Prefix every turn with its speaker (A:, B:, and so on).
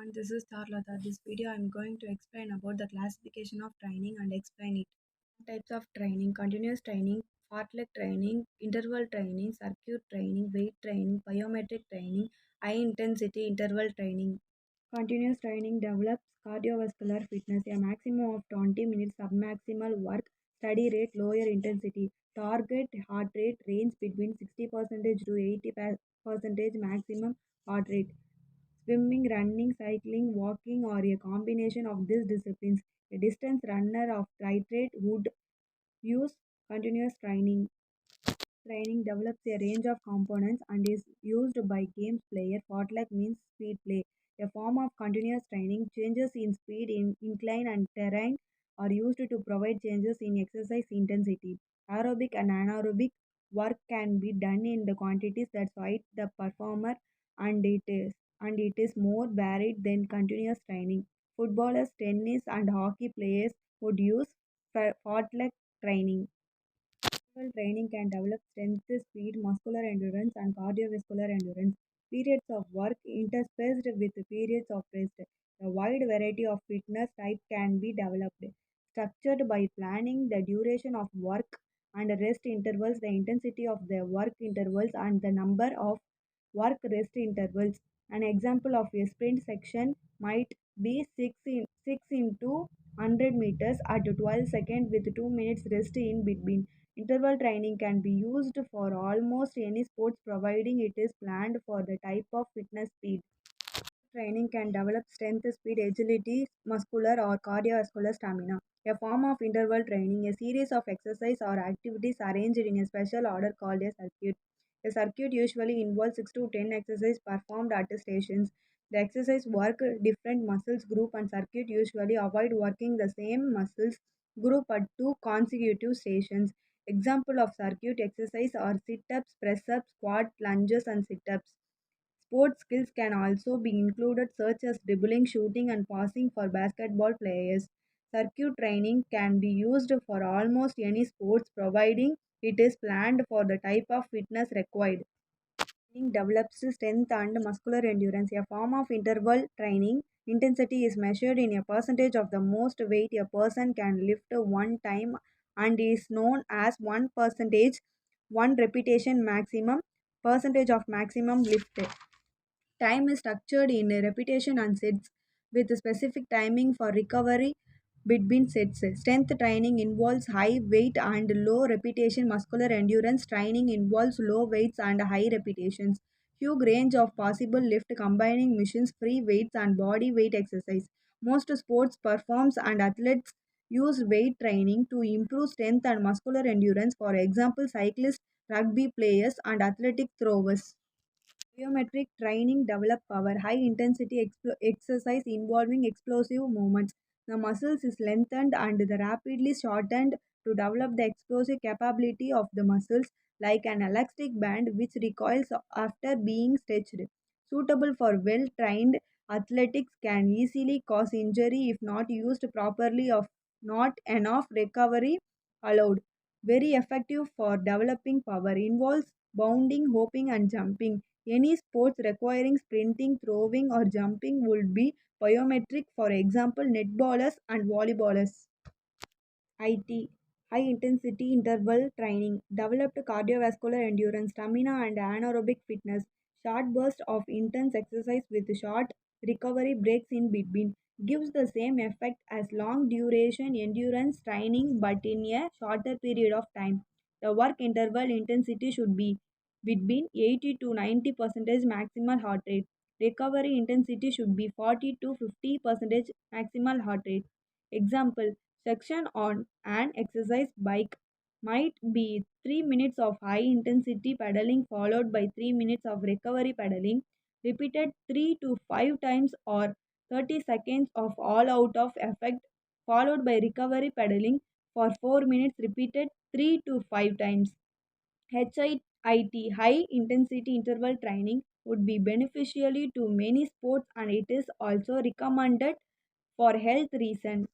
A: everyone, this is Tarlata. This video I'm going to explain about the classification of training and explain it. Types of training: continuous training, fartlek training, interval training, circuit training, weight training, biometric training, high intensity interval training. Continuous training develops cardiovascular fitness, a maximum of 20 minutes submaximal work, study rate, lower intensity, target heart rate range between 60% to 80% maximum heart rate. Swimming, running, cycling, walking, or a combination of these disciplines. A distance runner of triathletes would use continuous training. Training develops a range of components and is used by games player. Fartlek means speed play. A form of continuous training. Changes in speed, in incline, and terrain are used to provide changes in exercise intensity. Aerobic and anaerobic work can be done in the quantities that suit the performer, and it is more varied than continuous training. Footballers, tennis, and hockey players would use fartlek training. Interval training can develop strength, speed, muscular endurance, and cardiovascular endurance. Periods of work interspersed with periods of rest. A wide variety of fitness type can be developed. Structured by planning the duration of work and rest intervals, the intensity of the work intervals, and the number of work rest intervals. An example of a sprint section might be 6 into 100 meters at 12 seconds with 2 minutes rest in between. Interval training can be used for almost any sports providing it is planned for the type of fitness speed. Training can develop strength, speed, agility, muscular or cardiovascular stamina. A form of interval training, a series of exercise or activities arranged in a special order called a circuit. A circuit usually involves 6 to 10 exercises performed at stations. The exercise work different muscles group and circuit usually avoid working the same muscles group at two consecutive stations. Example of circuit exercise are sit-ups, press-ups, squat, lunges and sit-ups. Sports skills can also be included, such as dribbling, shooting, and passing for basketball players. Circuit training can be used for almost any sports, providing it is planned for the type of fitness required. Training develops strength and muscular endurance. A form of interval training. Intensity is measured in a percentage of the most weight a person can lift one time and is known as 1 repetition maximum percentage of maximum lift. Time is structured in a repetition and sets with specific timing for recovery between sets. Strength training involves high weight and low repetition. Muscular endurance training involves low weights and high repetitions. Huge range of possible lift combining machines, free weights, and body weight exercise. Most sports performs and athletes use weight training to improve strength and muscular endurance. For example, cyclists, rugby players, and athletic throwers. Biometric training develop power, high intensity exercise involving explosive movements. The muscles is lengthened and the rapidly shortened to develop the explosive capability of the muscles like an elastic band which recoils after being stretched. Suitable for well trained athletics can easily cause injury if not used properly of not enough recovery allowed. Very effective for developing power involves bounding, hopping and jumping. Any sports requiring sprinting, throwing, or jumping would be biometric, for example, netballers and volleyballers. IT high intensity interval training developed cardiovascular endurance, stamina, and anaerobic fitness. Short bursts of intense exercise with short recovery breaks in between gives the same effect as long duration endurance training but in a shorter period of time. The work interval intensity should be between 80 to 90 percentage maximal heart rate. Recovery intensity should be 40 to 50 percentage maximal heart rate. Example: section on an exercise bike might be 3 minutes of high intensity pedaling followed by 3 minutes of recovery pedaling, repeated 3 to 5 times, or 30 seconds of all out of effect followed by recovery pedaling for 4 minutes, repeated 3 to 5 times. HIIT, high intensity interval training, would be beneficial to many sports and it is also recommended for health reasons.